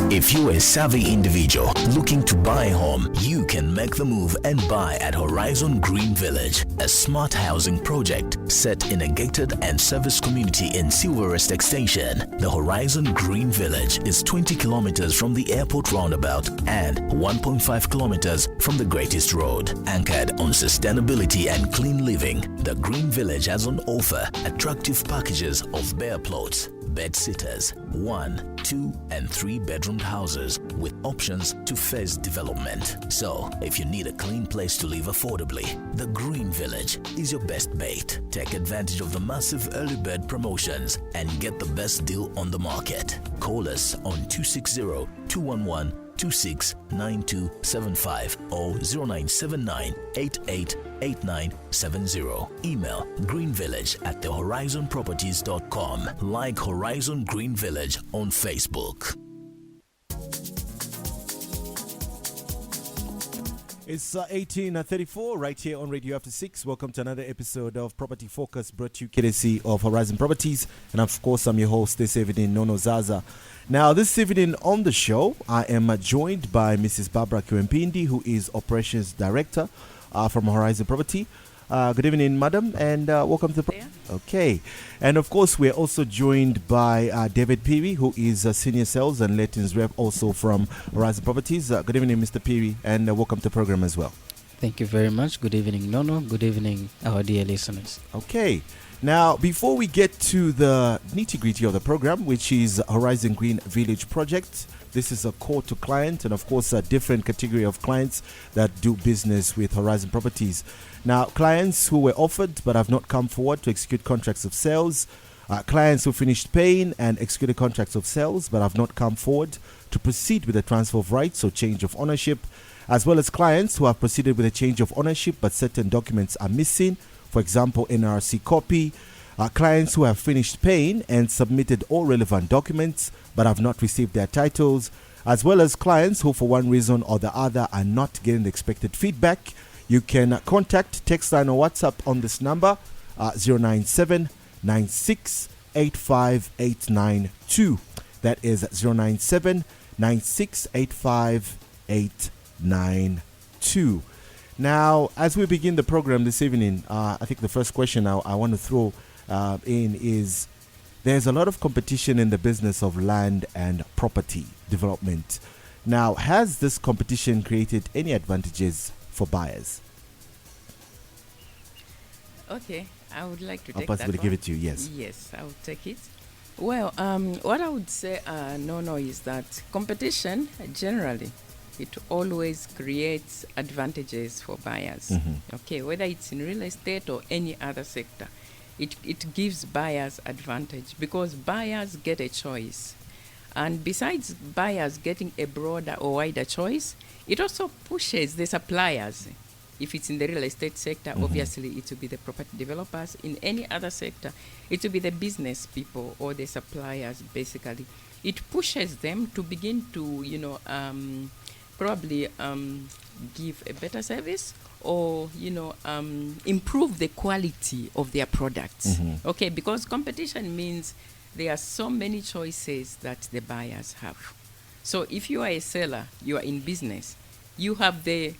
If you're a savvy individual looking to buy a home, you can make the move and buy at Horizon Green Village, a smart housing project set in a gated and service community in Silverest Extension. The Horizon Green Village is 20 kilometers from the airport roundabout and 1.5 kilometers from the Greatest Road. Anchored on sustainability and clean living, the Green Village has on offer attractive packages of bare plots, bed-sitters, 1, 2, and 3 bedroom houses with options to phase development. So, if you need a clean place to live affordably, the Green Village is your best bet. Take advantage of the massive early bird promotions and get the best deal on the market. Call us on 260-211-269275 or 0979-888970. Email greenvillage@thehorizonproperties.com. Like Horizon Green Village on Facebook. It's 18:34 right here on Radio After 6. Welcome to another episode of Property Focus, brought to you courtesy of Horizon Properties. And of course, I'm your host this evening, Nono Zaza. Now, this evening on the show, I am joined by Mrs. Barbara Kiwempindi, who is Operations Director from Horizon Property. Good evening, madam, and welcome to the Okay. And of course, we're also joined by David Peary, who is a Senior Sales and Lettings Rep also from Horizon Properties. Good evening, Mr. Peary, and welcome to the program as well. Thank you very much. Good evening, Nono. Good evening, our dear listeners. Okay. Now, before we get to the nitty-gritty of the program, which is Horizon Green Village Project, this is a call to client and, of course, a different category of clients that do business with Horizon Properties. Now, clients who were offered but have not come forward to execute contracts of sales, clients who finished paying and executed contracts of sales but have not come forward to proceed with the transfer of rights or change of ownership, as well as clients who have proceeded with a change of ownership but certain documents are missing, for example, NRC copy, clients who have finished paying and submitted all relevant documents but have not received their titles, as well as clients who for one reason or the other are not getting the expected feedback. You can contact, text line or WhatsApp on this number, 097 9685 That is 097 9685 Now, as we begin the program this evening, I think the first question I want to throw in is, there's a lot of competition in the business of land and property development. Now, has this competition created any advantages for buyers? Okay, I would like to I'll take that possibly one. give it to you, yes. Yes, I would take it. Well, what I would say, no, is that competition, generally, it always creates advantages for buyers. Okay, whether it's in real estate or any other sector, it gives buyers advantage because buyers get a choice. And besides buyers getting a broader or wider choice, it also pushes the suppliers. If it's in the real estate sector, obviously it will be the property developers. In any other sector, it will be the business people or the suppliers, basically. It pushes them to begin to, probably give a better service or, improve the quality of their products. Okay, because competition means there are so many choices that the buyers have. So if you are a seller, you are in business, you have the,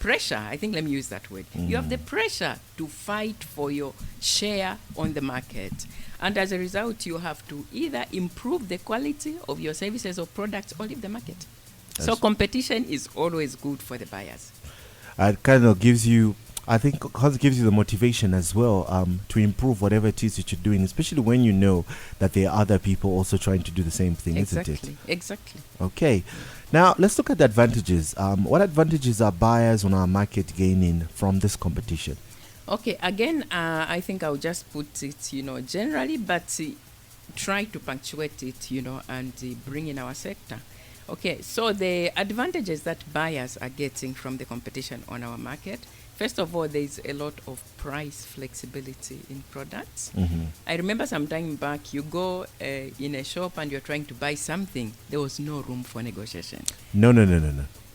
pressure, I think let me use that word. You have the pressure to fight for your share on the market. And as a result, you have to either improve the quality of your services or products or leave the market. So competition is always good for the buyers. It kind of gives you, I think, gives you the motivation as well to improve whatever it is that you're doing, especially when you know that there are other people also trying to do the same thing, isn't it? Exactly. Okay. Now, let's look at the advantages. What advantages are buyers on our market gaining from this competition? Okay, again, I think I'll just put it, generally, but try to punctuate it, and bring in our sector. Okay, so the advantages that buyers are getting from the competition on our market, first of all, there's a lot of price flexibility in products. I remember some time back, you go in a shop and you're trying to buy something, there was no room for negotiation. No.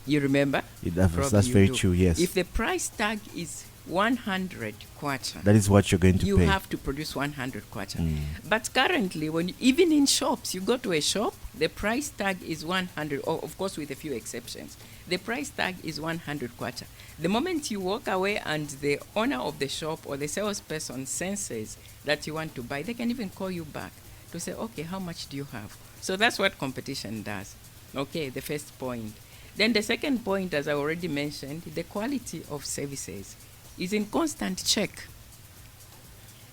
You remember? That's very true, yes. If the price tag is 100 kwacha. That is what you're going to You pay. have to produce 100 kwacha. But currently, even in shops, you go to a shop, the price tag is 100, or of course with a few exceptions. The price tag is 100 kwacha. The moment you walk away and the owner of the shop or the salesperson senses that you want to buy, they can even call you back to say, okay, how much do you have? So that's what competition does. Okay, the first point. Then the second point, as I already mentioned, the quality of services is in constant check.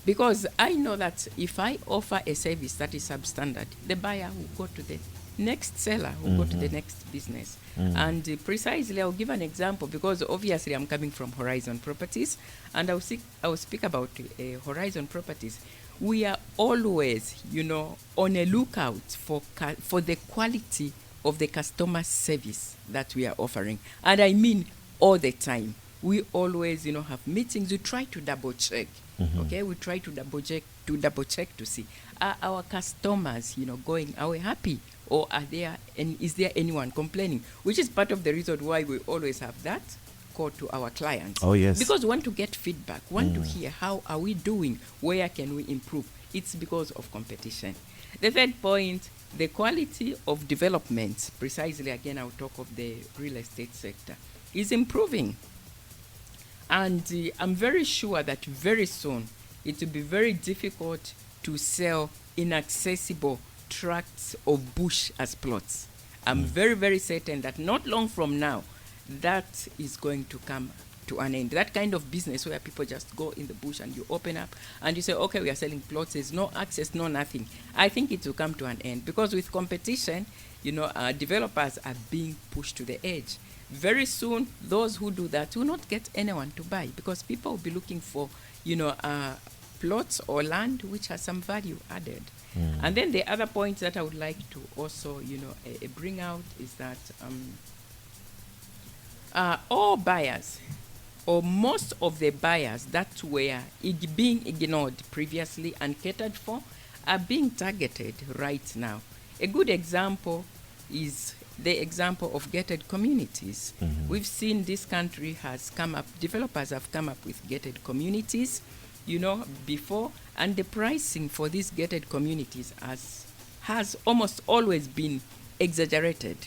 Because I know that if I offer a service that is substandard, the buyer will go to the next seller, will go to the next business. And precisely, I'll give an example, because obviously I'm coming from Horizon Properties, and I will speak about Horizon Properties. We are always, on a lookout for the quality of the customer service that we are offering. And I mean all the time. We always, have meetings. We try to double check. Okay, we try to double check to see, are our customers, going away happy, or is there anyone complaining? Which is part of the reason why we always have that call to our clients. Oh yes. Because we want to get feedback, want to hear how are we doing, where can we improve. It's because of competition. The third point, the quality of development, precisely again I'll talk of the real estate sector, is improving. And I'm very sure that very soon it will be very difficult to sell inaccessible tracts of bush as plots. I'm very, very certain that not long from now, that is going to come to an end. That kind of business where people just go in the bush and you open up and you say, okay, we are selling plots, there's no access, no nothing. I think it will come to an end, because with competition, developers are being pushed to the edge. Very soon, those who do that will not get anyone to buy, because people will be looking for, plots or land which has some value added. And then the other point that I would like to also, bring out is that all buyers, or most of the buyers that were being ignored previously and catered for, are being targeted right now. A good example is the example of gated communities. We've seen this country has come up, developers have come up with gated communities, before, and the pricing for these gated communities has almost always been exaggerated.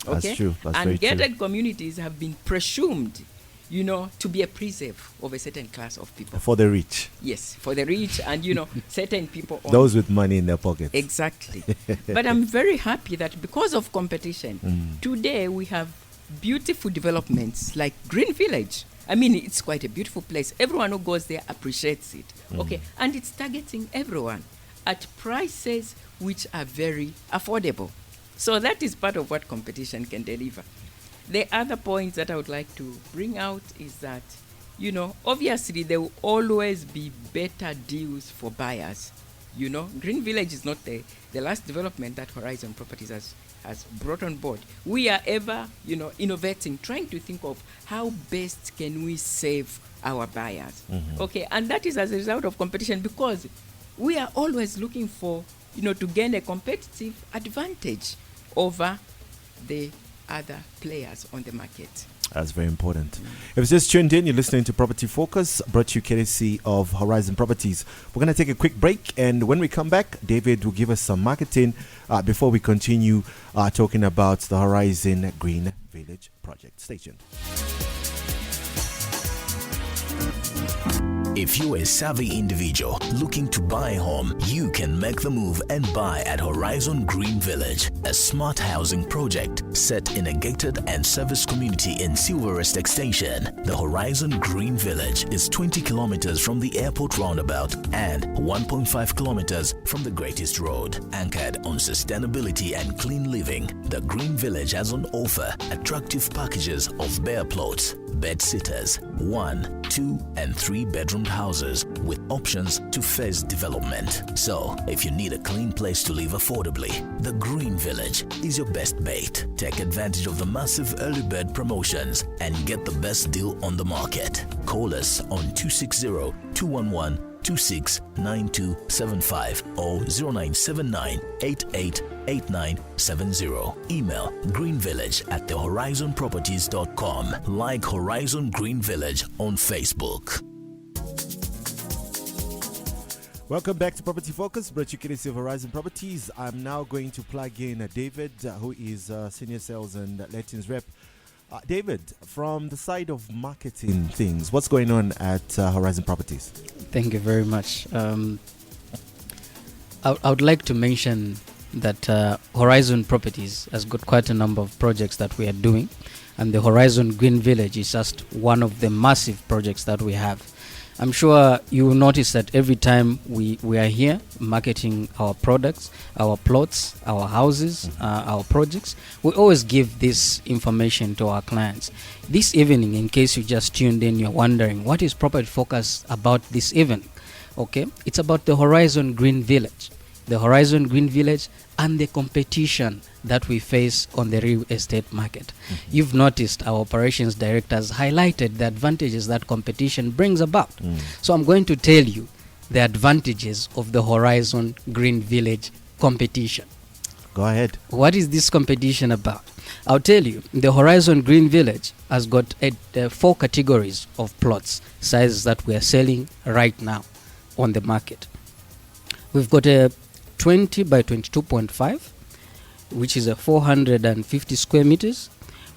Okay? That's true. That's and very gated true. communities have been presumed, to be a preserve of a certain class of people. For the rich. Yes, for the rich and, certain people. Those with money in their pockets. Exactly. But I'm very happy that because of competition, today we have beautiful developments like Green Village. I mean, it's quite a beautiful place. Everyone who goes there appreciates it. Okay, and it's targeting everyone at prices which are very affordable. So that is part of what competition can deliver. The other point that I would like to bring out is that, obviously there will always be better deals for buyers. Green Village is not the last development that Horizon Properties has brought on board. We are ever, innovating, trying to think of how best can we save our buyers. Okay, and that is as a result of competition, because we are always looking for, to gain a competitive advantage over the other players on the market. That's very important. If it's just tuned in, you're listening to Property Focus, brought to you courtesy of Horizon Properties. We're going to take a quick break, and when we come back, David will give us some marketing before we continue talking about the Horizon Green Village project. Stay tuned. If you're a savvy individual looking to buy a home, you can make the move and buy at Horizon Green Village, a smart housing project set in a gated and service community in Silverest Extension. The Horizon Green Village is 20 kilometers from the airport roundabout and 1.5 kilometers from the Greatest Road. Anchored on sustainability and clean living, the Green Village has on offer attractive packages of bare plots, bed sitters, 1, 2, and 3 bedroom houses with options to phase development. So, if you need a clean place to live affordably, the Green Village is your best bait. Take advantage of the massive early bird promotions and get the best deal on the market. Call us on 260-211 269275 or 0979 888970. Email greenvillage@thehorizonproperties.com. Like Horizon Green Village on Facebook. Welcome back to Property Focus, brought to you courtesy of Horizon Properties. I'm now going to plug in David, who is Senior Sales and Lettings Rep. David, from the side of marketing things, what's going on at Horizon Properties? Thank you very much. I would like to mention that Horizon Properties has got quite a number of projects that we are doing, and the Horizon Green Village is just one of the massive projects that we have. I'm sure you will notice that every time we are here marketing our products, our plots, our houses, our projects, we always give this information to our clients. This evening, in case you just tuned in, you're wondering, what is Property Focus about this evening? Okay, it's about the Horizon Green Village. The Horizon Green Village and the competition that we face on the real estate market. You've noticed our operations directors highlighted the advantages that competition brings about. So I'm going to tell you the advantages of the Horizon Green Village competition. Go ahead. What is this competition about? I'll tell you. The Horizon Green Village has got 4 categories of plots, sizes that we are selling right now on the market. We've got a 20 by 22.5, which is a 450 square meters.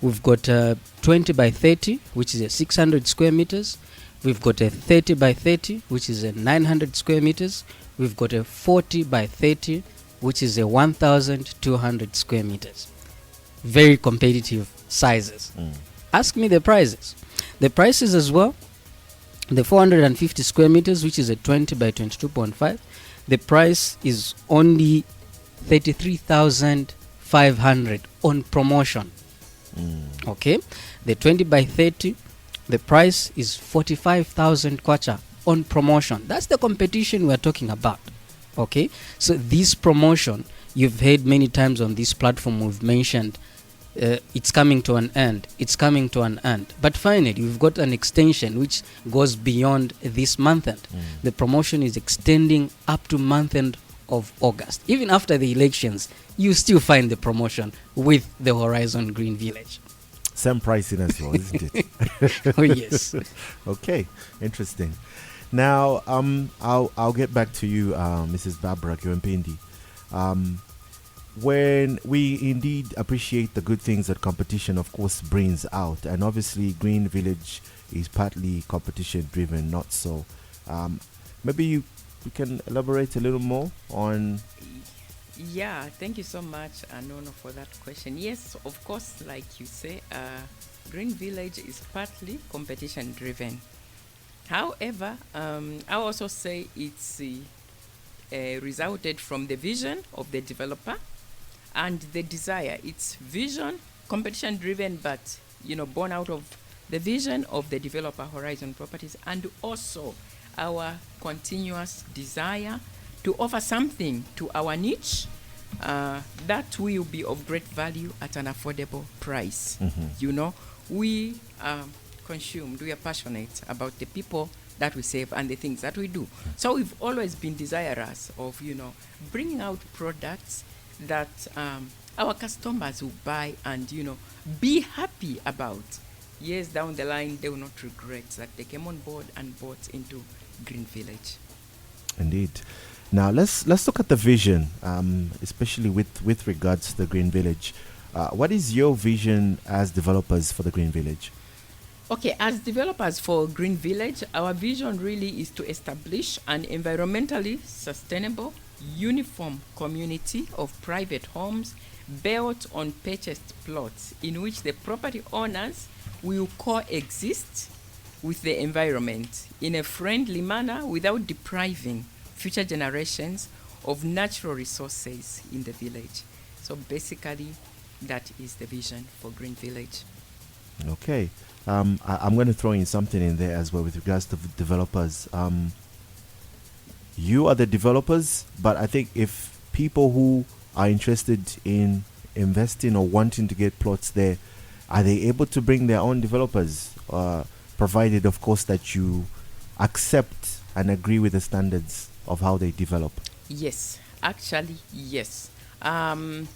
We've got a 20 by 30, which is a 600 square meters. We've got a 30 by 30, which is a 900 square meters. We've got a 40 by 30, which is a 1,200 square meters. Very competitive sizes. Ask me the prices. The prices as well, the 450 square meters, which is a 20 by 22.5, the price is only 33,500 on promotion. Okay, the 20 by 30, the price is 45,000 kwacha on promotion. That's the competition we're talking about. Okay, so this promotion, you've heard many times on this platform, we've mentioned it's coming to an end. It's coming to an end. But finally, we've got an extension which goes beyond this month end. The promotion is extending up to month end of August. Even after the elections, you still find the promotion with the Horizon Green Village. Same pricing as well, isn't it? Oh, yes. Okay, interesting. Now, I'll get back to you, Mrs. Barbara Kiwempindi. When we indeed appreciate the good things that competition, of course, brings out, and obviously Green Village is partly competition driven, not so. Maybe you can elaborate a little more on. Yeah, thank you so much, Nono, for that question. Yes, of course, like you say, Green Village is partly competition driven. However, I also say it's resulted from the vision of the developer and the desire. It's vision, competition driven, but born out of the vision of the developer, Horizon Properties, and also our continuous desire to offer something to our niche that will be of great value at an affordable price. We are consumed, we are passionate about the people that we serve and the things that we do. So we've always been desirous of, bringing out products that our customers will buy and, be happy about. Years down the line, they will not regret that they came on board and bought into Green Village. Indeed. Now let's look at the vision, especially with regards to the Green Village. What is your vision as developers for the Green Village? Okay, as developers for Green Village, our vision really is to establish an environmentally sustainable, uniform community of private homes built on purchased plots in which the property owners will coexist with the environment in a friendly manner without depriving future generations of natural resources in the village. So basically, that is the vision for Green Village. Okay. I'm going to throw in something in there as well with regards to developers. You are the developers, but I think if people who are interested in investing or wanting to get plots there, are they able to bring their own developers, provided, of course, that you accept and agree with the standards of how they develop? Yes, actually, yes.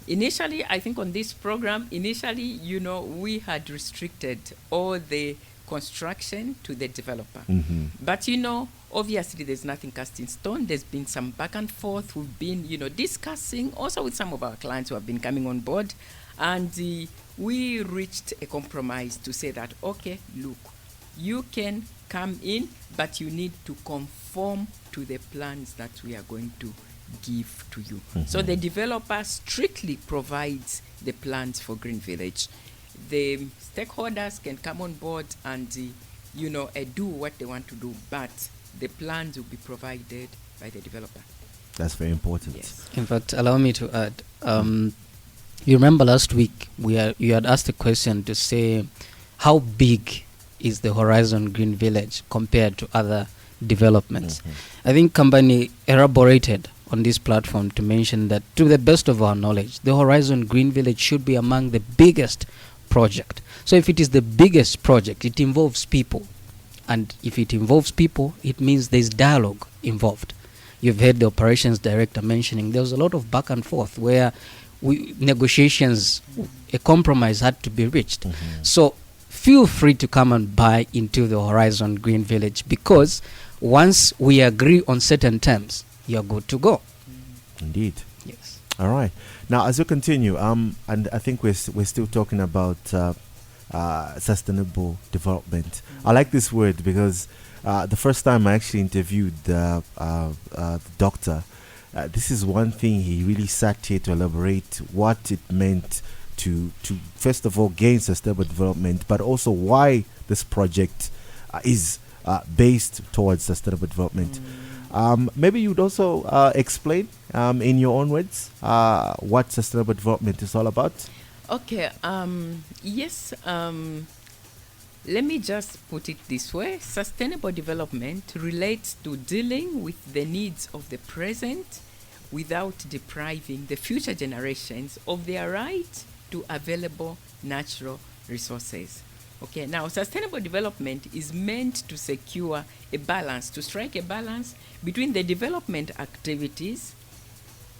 Initially, I think on this program, we had restricted all the construction to the developer. But, obviously there's nothing cast in stone. There's been some back and forth. We've been, discussing also with some of our clients who have been coming on board. And we reached a compromise to say that, okay, look, you can come in, but you need to conform to the plans that we are going to give to you. So the developer strictly provides the plans for Green Village. The stakeholders can come on board and, do what they want to do, but the plans will be provided by the developer. That's very important. Yes. In fact, allow me to add. You remember last week you had asked a question to say how big is the Horizon Green Village compared to other developments. I think company elaborated on this platform to mention that, to the best of our knowledge, the Horizon Green Village should be among the biggest project. So if it is the biggest project, it involves people. And if it involves people, it means there's dialogue involved. You've heard the operations director mentioning there was a lot of back and forth where negotiations, a compromise had to be reached. So feel free to come and buy into the Horizon Green Village, because once we agree on certain terms, you're good to go. Indeed. Yes. All right. Now, as we continue, and I think we're still talking about sustainable development. I like this word because the first time I actually interviewed the doctor, this is one thing he really sat here to elaborate what it meant to first of all gain sustainable development, but also why this project is based towards sustainable development. Maybe you'd also explain in your own words what sustainable development is all about. Okay. Yes. Let me just put it this way. Sustainable development relates to dealing with the needs of the present without depriving the future generations of their right to available natural resources. Okay, now sustainable development is meant to secure a balance, to strike a balance between the development activities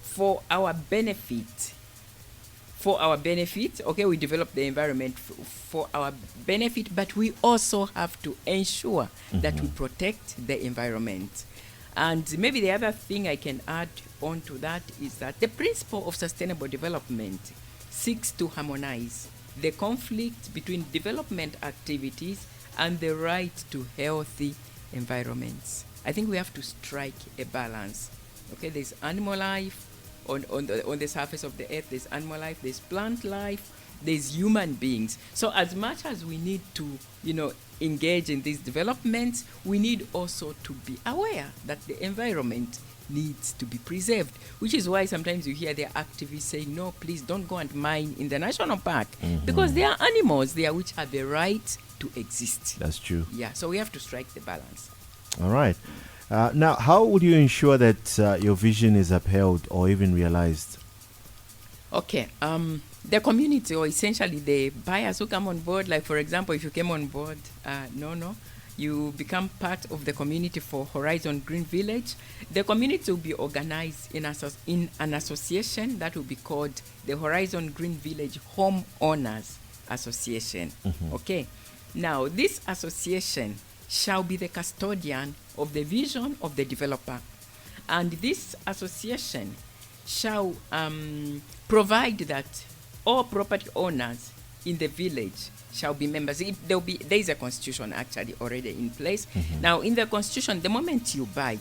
for our benefit. Okay, we develop the environment for our benefit, but we also have to ensure that we protect the environment. And maybe the other thing I can add on to that is that the principle of sustainable development seeks to harmonize the conflict between development activities and the right to healthy environments. I think we have to strike a balance. Okay, there's animal life on the surface of the earth, there's animal life, there's plant life, there's human beings. So as much as we need to, engage in these developments, we need also to be aware that the environment needs to be preserved, which is why sometimes you hear the activists saying, no, please don't go and mine in the national park, because there are animals there which have the right to exist. That's true. Yeah, so we have to strike the balance. All right. Now, how would you ensure that your vision is upheld or even realized? Okay. The community, or essentially the buyers who come on board, like for example, if you came on board, you become part of the community for Horizon Green Village. The community will be organized in an association that will be called the Horizon Green Village Homeowners Association. Okay. Now, this association shall be the custodian of the vision of the developer. And this association shall provide that all property owners in the village shall be members. There is a constitution actually already in place. Now, in the constitution, the moment you buy,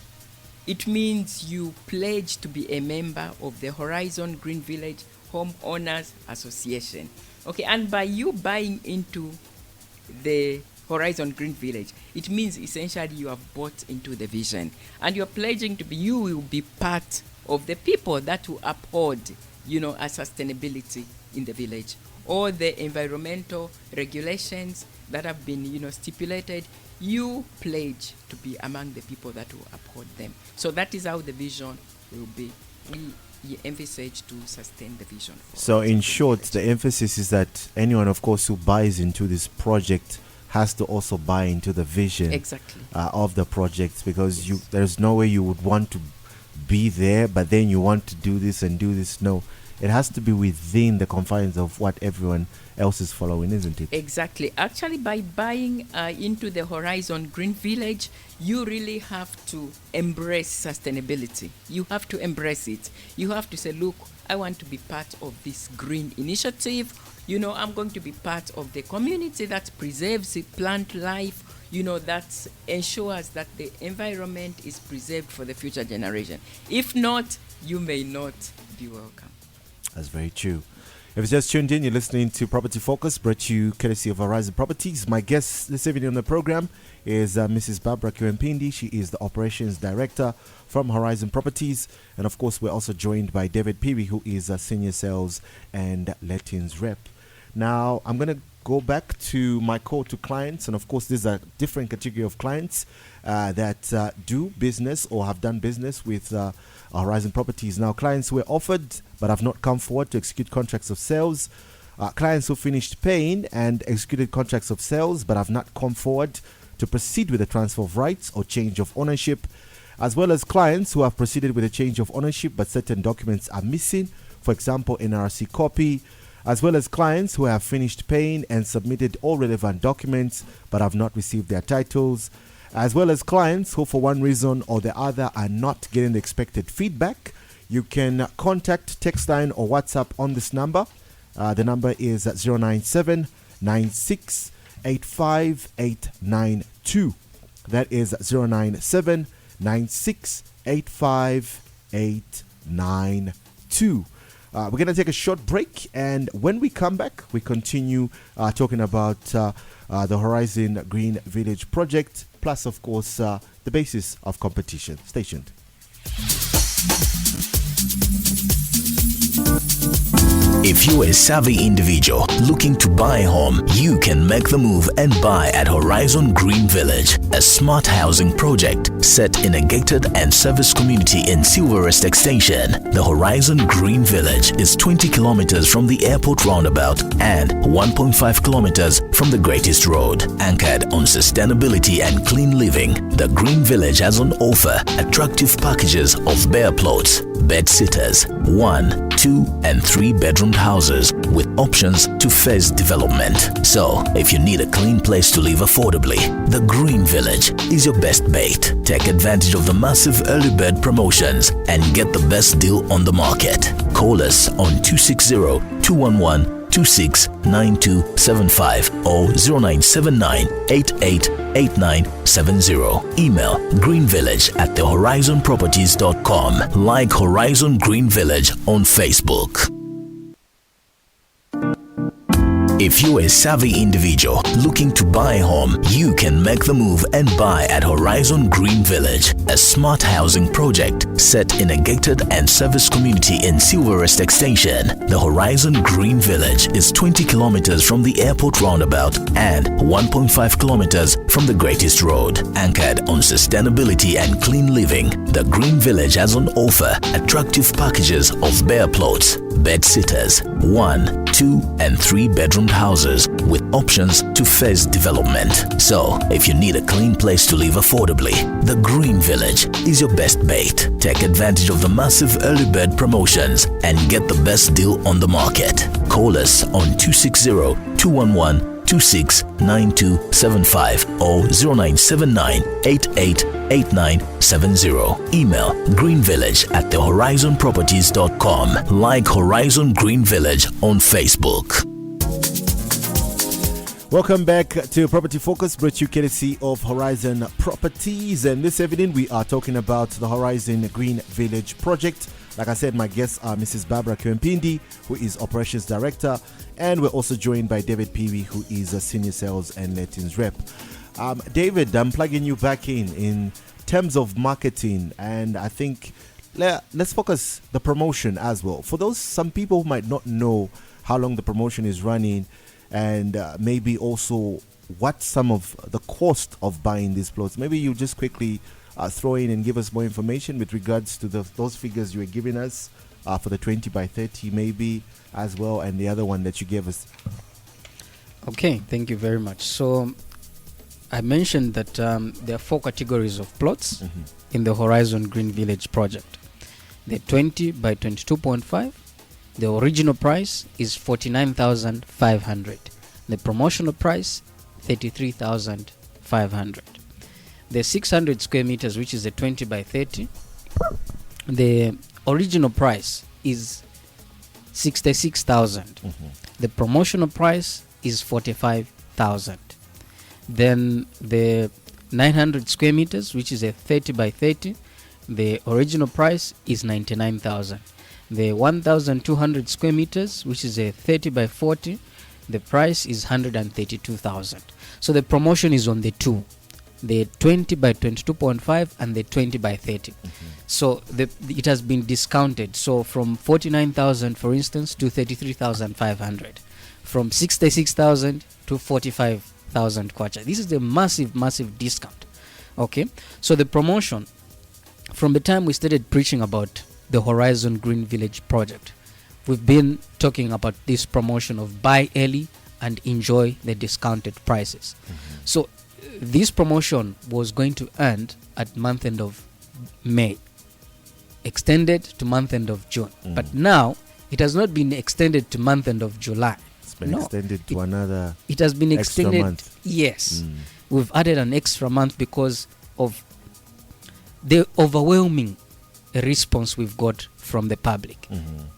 it means you pledge to be a member of the Horizon Green Village Homeowners Association. Okay, and by you buying into the Horizon Green Village, it means essentially you have bought into the vision, and you're pledging you will be part of the people that will uphold, a sustainability in the village. All the environmental regulations that have been, stipulated, you pledge to be among the people that will uphold them. So that is how the vision will be. We envisage to sustain the vision. So in short, the emphasis is that anyone, of course, who buys into this project has to also buy into the vision Exactly. of the project, because there's no way you would want to be there but then you want to do this and do this. No, it has to be within the confines of what everyone else is following, isn't it? Exactly. Actually, by buying into the Horizon Green Village, you really have to embrace sustainability. You have to embrace it. You have to say, look, I want to be part of this green initiative. You know, I'm going to be part of the community that preserves the plant life, you know, that ensures that the environment is preserved for the future generation. If not, you may not be welcome. That's very true. If you just tuned in, you're listening to Property Focus, brought to you courtesy of Horizon Properties. My guest this evening on the program is Mrs. Barbara Kiwempindi. She is the Operations Director from Horizon Properties. And of course, we're also joined by David Peary, who is a Senior Sales and Lettings Rep. Now, I'm going to go back to my call to clients. And of course, there's a different category of clients that do business or have done business with Horizon Properties. Now, clients who were offered but have not come forward to execute contracts of sales, clients who finished paying and executed contracts of sales but have not come forward to proceed with the transfer of rights or change of ownership, as well as clients who have proceeded with a change of ownership but certain documents are missing, for example, NRC copy, as well as clients who have finished paying and submitted all relevant documents but have not received their titles, as well as clients who for one reason or the other are not getting the expected feedback. You can contact, text line or WhatsApp on this number. The number is 097 96 85892. That is 097 96 85892. We're going to take a short break, and when we come back, we continue talking about the Horizon Green Village project, plus, of course, the basis of competition. Stay tuned. If you're a savvy individual looking to buy a home, you can make the move and buy at Horizon Green Village, a smart housing project set in a gated and service community in Silverest Extension. The Horizon Green Village is 20 kilometers from the airport roundabout and 1.5 kilometers from the Greatest Road. Anchored on sustainability and clean living, the Green Village has on offer attractive packages of bare plots, bed sitters, 1, 2, and 3 bedroom houses with options to phase development. So, if you need a clean place to live affordably, the Green Village is your best bait. Take advantage of the massive early bird promotions and get the best deal on the market. Call us on 260-211-269275 or 0979-888970. Email greenvillage@thehorizonproperties.com. Like Horizon Green Village on Facebook. If you're a savvy individual looking to buy a home, you can make the move and buy at Horizon Green Village, a smart housing project set in a gated and service community in Silverest Extension. The Horizon Green Village is 20 kilometers from the airport roundabout and 1.5 kilometers from the Greatest Road. Anchored on sustainability and clean living, the Green Village has on offer attractive packages of bare plots, bed sitters, 1, 2, and 3 bedroom houses with options to phase development. So, if you need a clean place to live affordably, the Green Village is your best bait. Take advantage of the massive early bird promotions and get the best deal on the market. Call us on 260-211-269275 or 0979-888970. Email greenvillage@thehorizonproperties.com. Like Horizon Green Village on Facebook. Welcome back to Property Focus, brought to you courtesy of Horizon Properties. And this evening, we are talking about the Horizon Green Village project. Like I said, my guests are Mrs. Barbara Kiwempindi, who is Operations Director, and we're also joined by David Peary, who is a Senior Sales and Lettings Rep. David, I'm plugging you back in terms of marketing, and I think let's focus the promotion as well. For some people who might not know how long the promotion is running, and maybe also what some of the cost of buying these plots. Maybe you just quickly throw in and give us more information with regards to those figures you were giving us for the 20 by 30 maybe as well, and the other one that you gave us. Okay, thank you very much. So I mentioned that there are 4 categories of plots Mm-hmm. in the Horizon Green Village project. The 20 by 22.5, the original price is 49,500. The promotional price, 33,500. The 600 square meters, which is a 20 by 30, the original price is 66,000. Mm-hmm. The promotional price is 45,000. Then the 900 square meters, which is a 30 by 30, the original price is 99,000. The 1,200 square meters, which is a 30 by 40, the price is 132,000. So the promotion is on the 2, the 20 by 22.5 and the 20 by 30. So it has been discounted. So from 49,000, for instance, to 33,500, from 66,000 to 45,000 kwacha. This is a massive discount. Okay, so the promotion, from the time we started preaching about the Horizon Green Village project, we've been talking about this promotion of buy early and enjoy the discounted prices. So this promotion was going to end at month end of May, extended to month end of June. But now it has not been extended to month end of July. It's been extended to another. It has been extra extended. month. Yes, we've added an extra month because of the overwhelming response we've got from the public.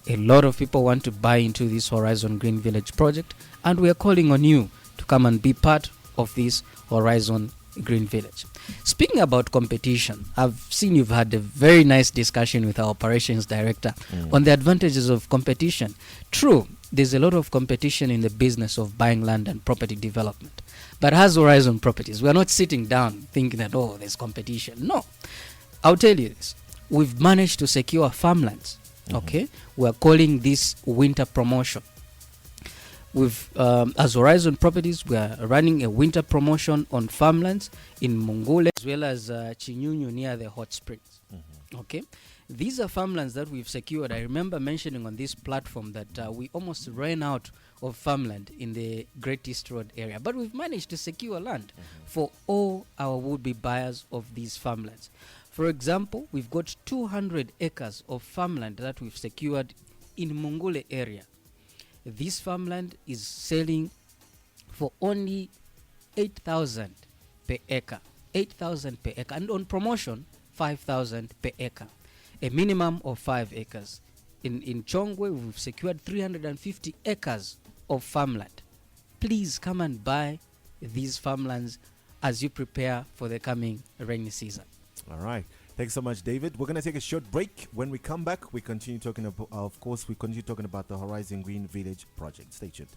A lot of people want to buy into this Horizon Green Village project, and we are calling on you to come and be part of this Horizon Green Village. Speaking about competition, I've seen you've had a very nice discussion with our operations director on the advantages of competition. True, there's a lot of competition in the business of buying land and property development. But as Horizon Properties, we're not sitting down thinking that, oh, there's competition. No. I'll tell you this. We've managed to secure farmlands. Okay? We're calling this winter promotion. As Horizon Properties, we are running a winter promotion on farmlands in Mungule as well as Chinyunyu near the hot springs. Okay, these are farmlands that we've secured. I remember mentioning on this platform that we almost ran out of farmland in the Great East Road area, but we've managed to secure land for all our would-be buyers of these farmlands. For example, we've got 200 acres of farmland that we've secured in Mungule area. This farmland is selling for only 8,000 per acre. 8,000 per acre. And on promotion, 5,000 per acre. A minimum of 5 acres. In Chongwe, we've secured 350 acres of farmland. Please come and buy these farmlands as you prepare for the coming rainy season. All right. Thanks so much, David. We're going to take a short break. When we come back, we continue talking about, we continue talking about the Horizon Green Village project. Stay tuned.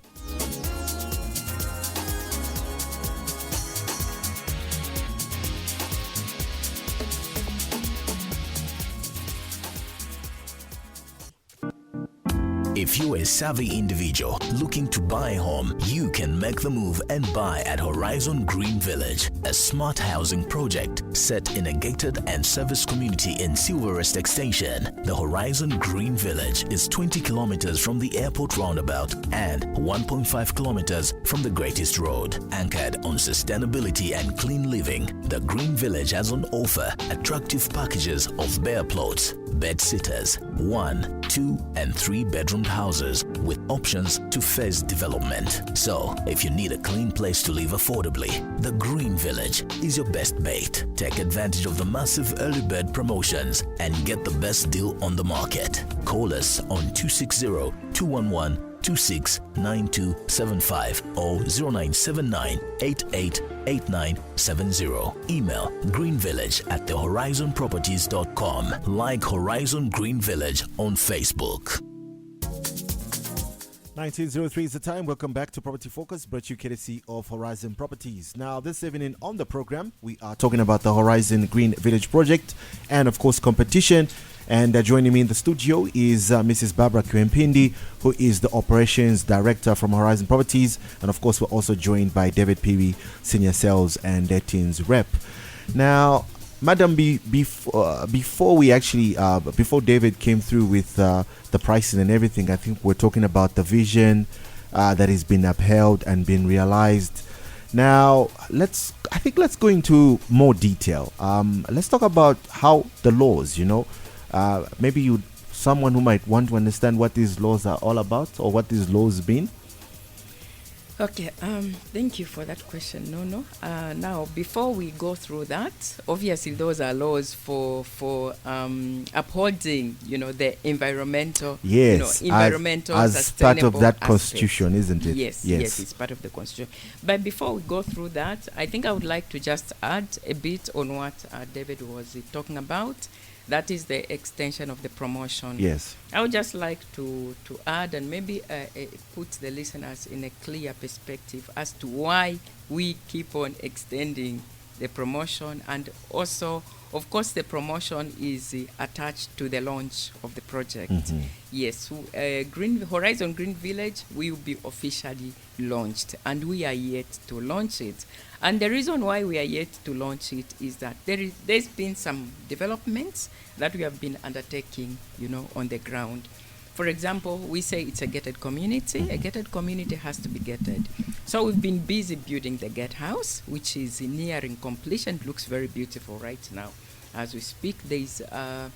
If you're a savvy individual looking to buy a home, you can make the move and buy at Horizon Green Village, a smart housing project set in a gated and service community in Silverest Extension. The Horizon Green Village is 20 kilometers from the airport roundabout and 1.5 kilometers from the Great East Road. Anchored on sustainability and clean living, the Green Village has on offer attractive packages of bare plots, bed sitters, 1, 2, and 3 bedroom houses with options to phase development. So, if you need a clean place to live affordably, the Green Village is your best bait. Take advantage of the massive early bird promotions and get the best deal on the market. Call us on 260-211-269275 or 0979-888970. Email greenvillage@thehorizonproperties.com. Like Horizon Green Village on Facebook. 1903 is the time. Welcome back to Property Focus, brought to you courtesy of Horizon Properties. Now, this evening on the program, we are talking about the Horizon Green Village project and, of course, competition. And joining me in the studio is Mrs. Barbara Kiwempindi, who is the Operations Director from Horizon Properties. And, of course, we're also joined by David Peary, Senior Sales and Lettings Rep. Now, Madam, before we actually, before David came through with the pricing and everything, I think we're talking about the vision that has been upheld and been realized. Now, let's go into more detail. Let's talk about how the laws, maybe someone who might want to understand what these laws are all about or what these laws mean. Okay, thank you for that question, Nono. Now, before we go through that, obviously those are laws for upholding, the environmental, environmental as part of that aspect. constitution, isn't it? Yes, it's part of the constitution. But before we go through that, I think I would like to just add a bit on what David was talking about. That is the extension of the promotion. Yes. I would just like to add and maybe put the listeners in a clear perspective as to why we keep on extending the promotion, and also, of course, the promotion is attached to the launch of the project. Yes, Horizon Green Village will be officially launched, and we are yet to launch it. And the reason why we are yet to launch it is that there's been some developments that we have been undertaking, on the ground. For example, we say it's a gated community. A gated community has to be gated. So we've been busy building the gate house, which is nearing completion. It looks very beautiful right now. As we speak, there's a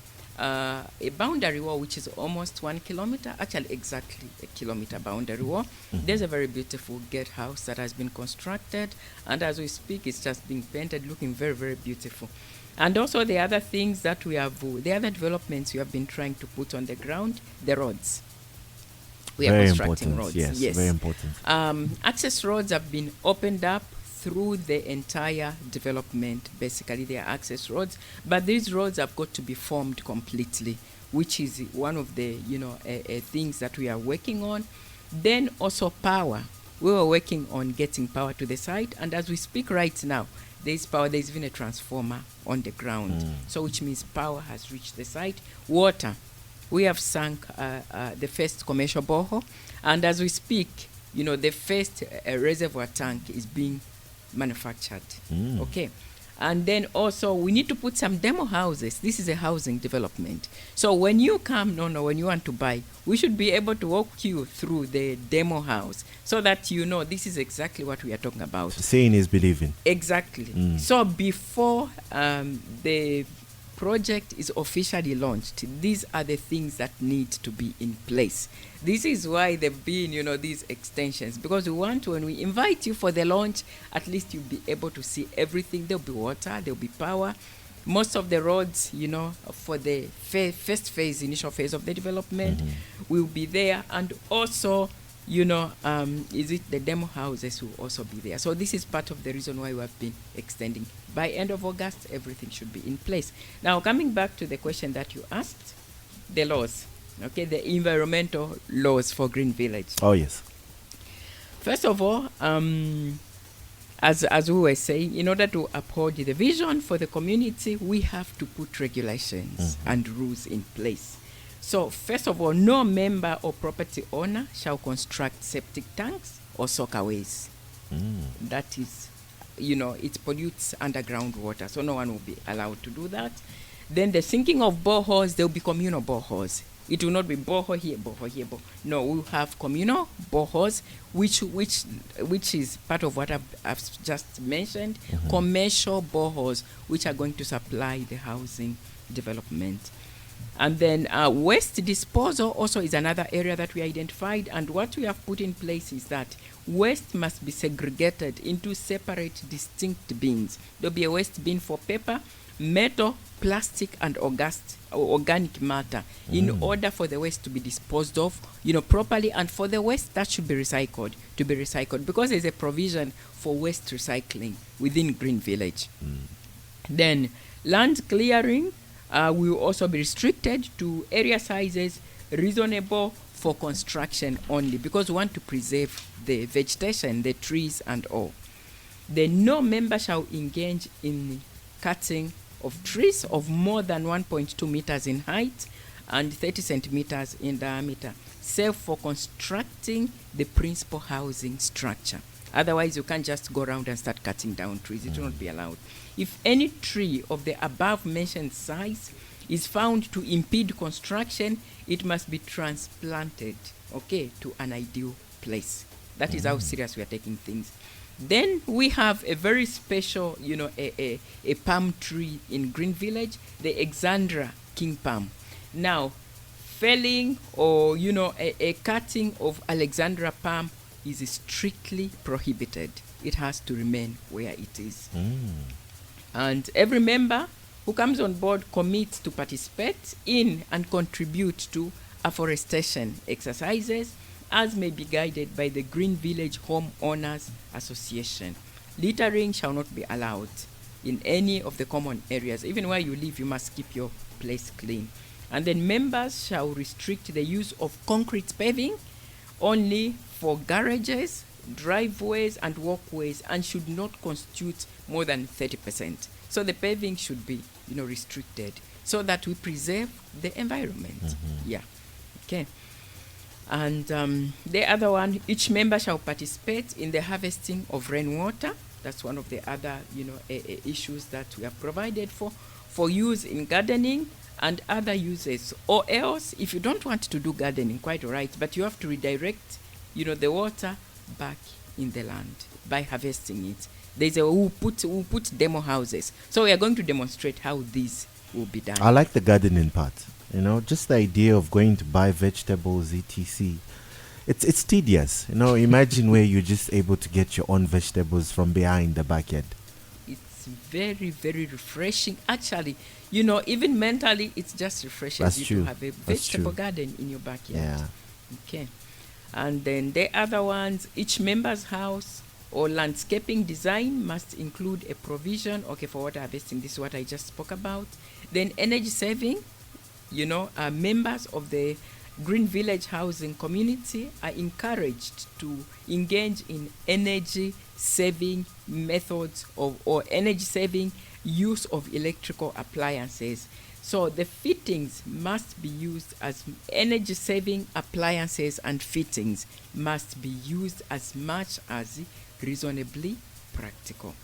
boundary wall which is almost 1 kilometer, actually exactly a kilometer boundary wall. There's a very beautiful gate house that has been constructed, and as we speak, it's just being painted, looking very, very beautiful. And also the other things that we have, the other developments we have been trying to put on the ground, the roads. We are constructing roads. Yes, very important. Access roads have been opened up through the entire development. Basically, they are access roads, but these roads have got to be formed completely, which is one of the things that we are working on. Then also power. We were working on getting power to the site, and as we speak right now, there's power. There's even a transformer on the ground, so which means power has reached the site. Water. We have sunk the first commercial borehole, and as we speak, the first reservoir tank is being manufactured. Okay. And then also we need to put some demo houses. This is a housing development. So when you come, when you want to buy, we should be able to walk you through the demo house so that this is exactly what we are talking about. Seeing is believing. Exactly. So before the project is officially launched, these are the things that need to be in place. This is why there've been, these extensions, because we want, when we invite you for the launch, at least you'll be able to see everything. There'll be water, there'll be power. Most of the roads, for the first phase, initial phase of the development, will be there. And also, the demo houses will also be there. So this is part of the reason why we have been extending. By end of August, everything should be in place. Now, coming back to the question that you asked, the laws, the environmental laws for Green Village. Oh, yes. First of all, as we were saying, in order to uphold the vision for the community, we have to put regulations and rules in place. So, first of all, no member or property owner shall construct septic tanks or soakaways. That is, it pollutes underground water, so no one will be allowed to do that. Then the sinking of boreholes, there will be communal boreholes. It will not be borehole here, borehole here, borehole. No, we'll have communal boreholes, which is part of what I've just mentioned. Commercial boreholes, which are going to supply the housing development. And then waste disposal also is another area that we identified. And what we have put in place is that waste must be segregated into separate, distinct bins. There'll be a waste bin for paper, metal, plastic, and organic matter in order for the waste to be disposed of, properly, and for the waste that should be recycled to be recycled, because there's a provision for waste recycling within Green Village. Then land clearing will also be restricted to area sizes reasonable for construction only, because we want to preserve the vegetation, the trees and all. Then no member shall engage in cutting of trees of more than 1.2 meters in height and 30 centimeters in diameter, save for constructing the principal housing structure. Otherwise, you can't just go around and start cutting down trees. It will not be allowed. If any tree of the above mentioned size is found to impede construction, it must be transplanted, to an ideal place. That is how serious we are taking things. Then we have a very special, a palm tree in Green Village, the Exandra king palm. Now, felling or, a cutting of Alexandra palm is strictly prohibited. It has to remain where it is. And every member who comes on board commits to participate in and contribute to afforestation exercises as may be guided by the Green Village Homeowners Association. Littering shall not be allowed in any of the common areas. Even where you live, you must keep your place clean. And then members shall restrict the use of concrete paving only for garages, driveways, and walkways, and should not constitute more than 30%. So the paving should be, restricted so that we preserve the environment. Yeah. Okay. And the other one, each member shall participate in the harvesting of rainwater. That's one of the other, issues that we have provided for use in gardening and other uses. Or else, if you don't want to do gardening, quite all right, but you have to redirect, the water back in the land by harvesting it. We'll put demo houses. So we are going to demonstrate how this will be done. I like the gardening part. Just the idea of going to buy vegetables, etc. It's tedious. Imagine where you're just able to get your own vegetables from behind the backyard. It's very, very refreshing. Actually, even mentally, it's just refreshing to have a vegetable garden in your backyard. Yeah. Okay. And then the other ones, each member's house or landscaping design must include a provision, for water harvesting. This is what I just spoke about. Then energy saving. Members of the Green Village housing community are encouraged to engage in energy saving methods or energy saving use of electrical appliances. So the fittings must be used as energy saving appliances, and fittings must be used as much as reasonably practical.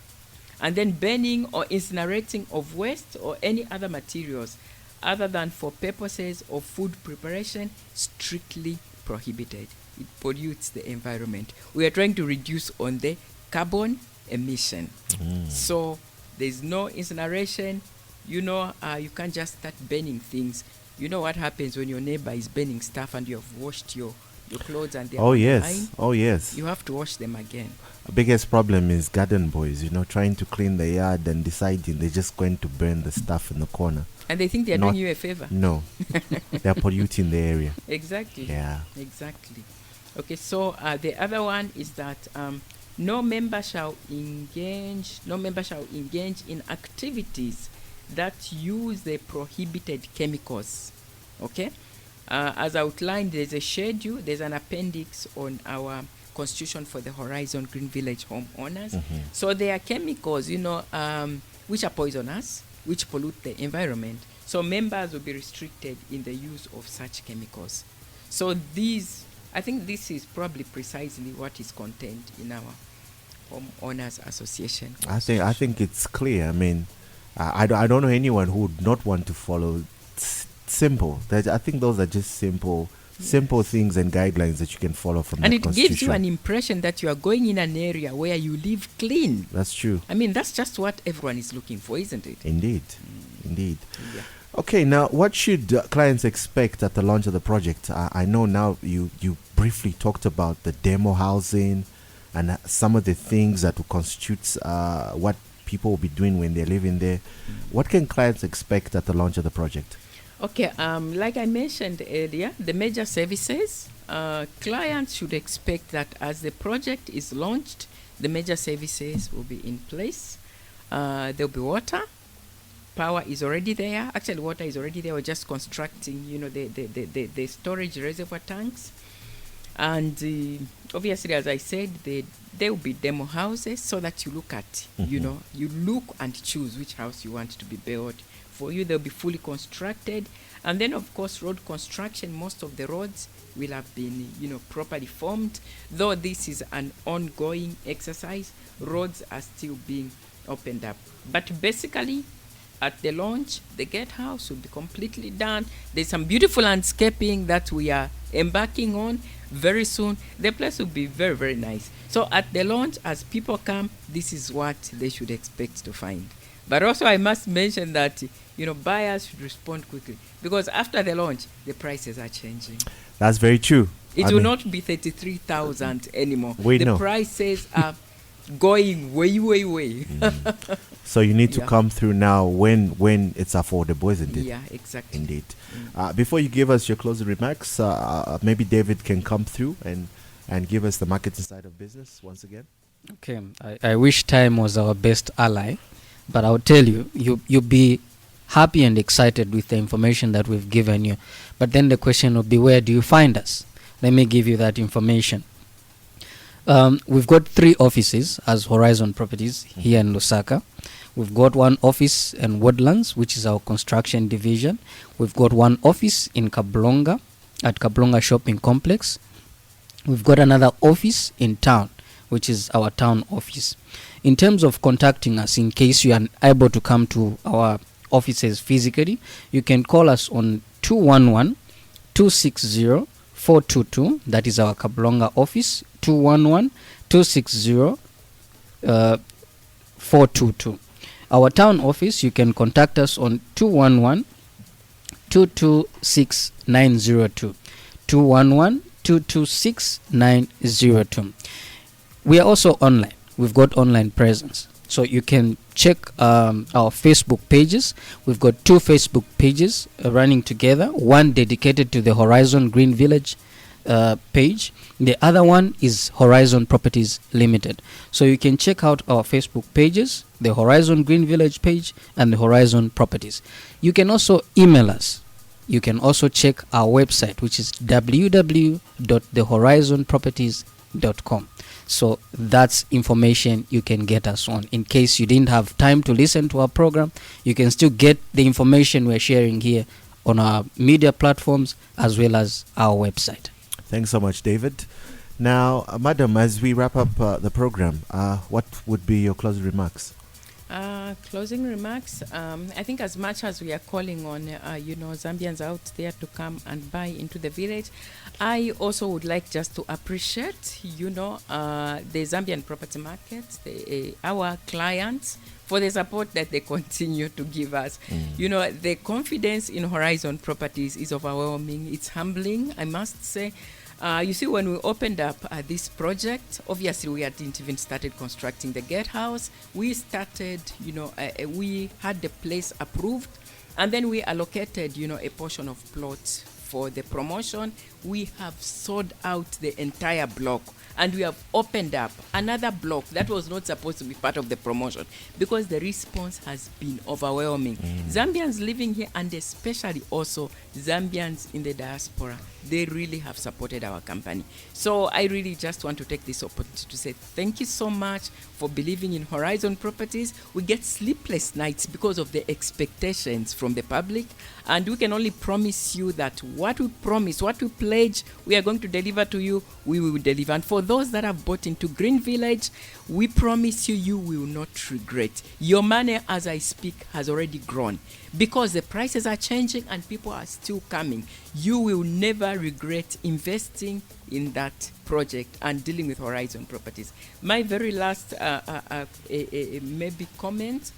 And then burning or incinerating of waste or any other materials other than for purposes of food preparation, strictly prohibited. It pollutes the environment. We are trying to reduce on the carbon emission. So there's no incineration. You can't just start burning things. You know what happens when your neighbor is burning stuff and you have washed your clothes and they are behind? Oh yes. You have to wash them again. The biggest problem is garden boys, trying to clean the yard and deciding they're just going to burn the stuff in the corner. And they think they're doing you a favor. No. They're polluting the area. Exactly. Yeah. Exactly. Okay, so the other one is that no member shall engage in activities that use the prohibited chemicals. Okay? As outlined, there's a schedule, there's an appendix on our constitution for the Horizon Green Village homeowners. So there are chemicals, which are poisonous, which pollute the environment. So members will be restricted in the use of such chemicals. So I think this is probably precisely what is contained in our Homeowners Association. I think it's clear. I mean, I don't know anyone who would not want to follow. Simple. I think those are just simple things and guidelines that you can follow from and the it constitution. gives you an impression that you are going in an area where you live clean. That's true. I mean, that's just what everyone is looking for, isn't it? Indeed. Yeah. Okay, now what should clients expect at the launch of the project? I know now you briefly talked about the demo housing and some of the things that will constitute what people will be doing when they're living there. What can clients expect at the launch of the project? Okay, like I mentioned earlier, the major services, clients should expect that as the project is launched, the major services will be in place. There'll be water. Power is already there. Actually, water is already there. We're just constructing, the storage reservoir tanks. And obviously, as I said, there will be demo houses so that you look at, you look and choose which house you want to be built. For you, they'll be fully constructed. And then, of course, road construction, most of the roads will have been, properly formed. Though this is an ongoing exercise, roads are still being opened up. But basically, at the launch, the gatehouse will be completely done. There's some beautiful landscaping that we are embarking on. very soon the place will be very, very nice. So at the launch, as people come, this is what they should expect to find. But also I must mention that, buyers should respond quickly, because after the launch, the prices are changing. That's very true. It will not be 33,000 anymore. The know. prices are going way, way, way. So you need to come through now when it's affordable, isn't it? Yeah, exactly. Indeed. Before you give us your closing remarks, maybe David can come through and give us the marketing side of business once again. Okay. I wish time was our best ally, but I'll tell you, you'll be happy and excited with the information that we've given you. But then the question will be, where do you find us? Let me give you that information. We've got 3 offices as Horizon Properties here in Lusaka. We've got one office in Woodlands, which is our construction division. We've got one office in Kablonga, at Kablonga Shopping Complex. We've got another office in town, which is our town office. In terms of contacting us, in case you are unable to come to our offices physically, you can call us on 211-260-422. That is our Kablonga office, 211-260-422. Our town office, you can contact us on 211-226-902. 211-226-902. We are also online. We've got online presence. So you can check our Facebook pages. We've got 2 Facebook pages running together. One dedicated to the Horizon Green Village page. The other one is Horizon Properties Limited. So you can check out our Facebook pages, the Horizon Green Village page and the Horizon Properties. You can also email us. You can also check our website, which is www.thehorizonproperties.com. So that's information you can get us on. In case you didn't have time to listen to our program, you can still get the information we're sharing here on our media platforms as well as our website. Thanks so much, David. Now, Madam, as we wrap up the program, what would be your closing remarks? Closing remarks. I think as much as we are calling on, Zambians out there to come and buy into the village, I also would like just to appreciate, the Zambian property market, our clients, for the support that they continue to give us. The confidence in Horizon Properties is overwhelming. It's humbling, I must say. You see, when we opened up this project, obviously we hadn't even started constructing the gatehouse. We started, we had the place approved, and then we allocated, a portion of plots for the promotion. We have sold out the entire block, and we have opened up another block that was not supposed to be part of the promotion because the response has been overwhelming. Zambians living here, and especially also Zambians in the diaspora, they really have supported our company. So I really just want to take this opportunity to say thank you so much for believing in Horizon Properties. We get sleepless nights because of the expectations from the public, and we can only promise you that what we promise, what we pledge, we are going to deliver to you, we will deliver. And for those that have bought into Green Village, we promise you, you will not regret. Your money, as I speak, has already grown because the prices are changing and people are still coming. You will never regret investing in that project and dealing with Horizon Properties. My very last maybe comment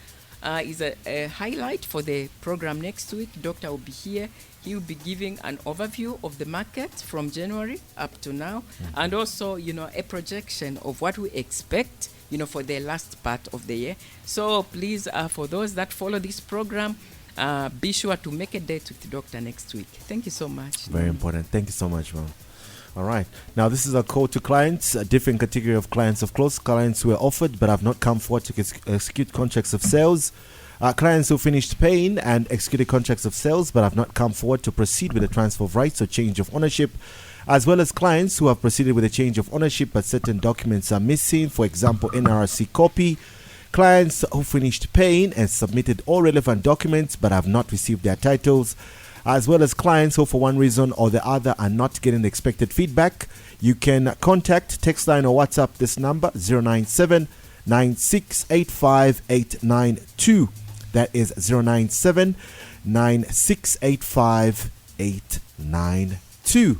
is a highlight for the program next week. Doctor will be here. He will be giving an overview of the market from January up to now, and also, a projection of what we expect, for the last part of the year. So please, for those that follow this program, be sure to make a date with the doctor next week. Thank you so much. Very important. Thank you so much, ma'am. All right. Now, this is a call to clients, a different category of clients. Of course, clients who are offered but have not come forward to execute contracts of sales. Clients who finished paying and executed contracts of sales but have not come forward to proceed with the transfer of rights or change of ownership, as well as clients who have proceeded with a change of ownership but certain documents are missing, for example, NRC copy. Clients who finished paying and submitted all relevant documents but have not received their titles, as well as clients who for one reason or the other are not getting the expected feedback. You can contact, text line or WhatsApp this number 097 9685 892. That is 097 9685 892.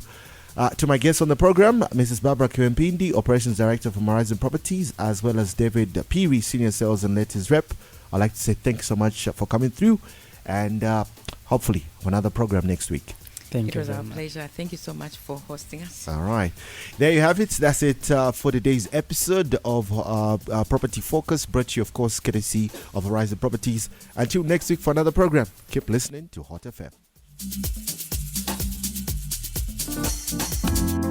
To my guests on the program, Mrs. Barbara Kiwempindi, Operations Director from Horizon Properties, as well as David Peary, Senior Sales and Letters Rep. I'd like to say thank you so much for coming through, and hopefully another program next week. Thank It you was very our much. pleasure. Thank you so much for hosting us. All right. There you have it. That's it for today's episode of Property Focus, brought to you, of course, courtesy of Horizon Properties. Until next week for another program, keep listening to Hot FM.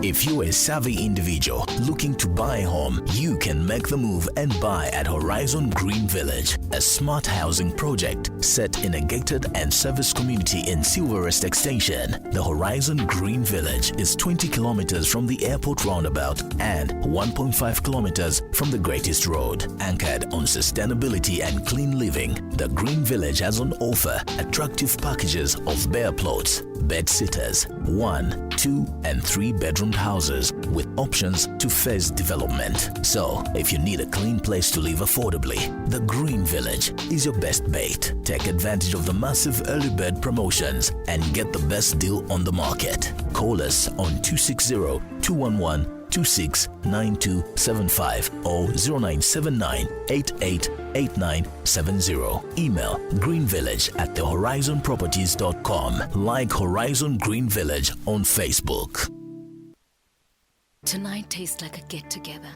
If you're a savvy individual looking to buy a home, you can make the move and buy at Horizon Green Village, a smart housing project set in a gated and serviced community in Silverest Extension. The Horizon Green Village is 20 kilometers from the airport roundabout and 1.5 kilometers from the Greatest Road. Anchored on sustainability and clean living, the Green Village has on offer attractive packages of bare plots, bed sitters, 1, 2, and 3 bedroom houses with options to phase development. So, if you need a clean place to live affordably, the Green Village is your best bait. Take advantage of the massive early bird promotions and get the best deal on the market. Call us on 260-211-269275 or 0979-888970. Email greenvillage@thehorizonproperties.com. Like Horizon Green Village on Facebook. Tonight tastes like a get-together.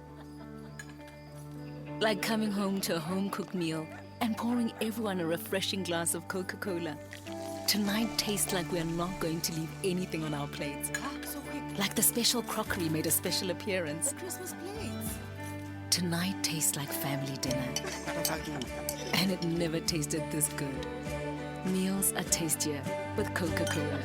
Like coming home to a home-cooked meal and pouring everyone a refreshing glass of Coca-Cola. Tonight tastes like we're not going to leave anything on our plates. Like the special crockery made a special appearance. Christmas plates. Tonight tastes like family dinner. And it never tasted this good. Meals are tastier with Coca-Cola.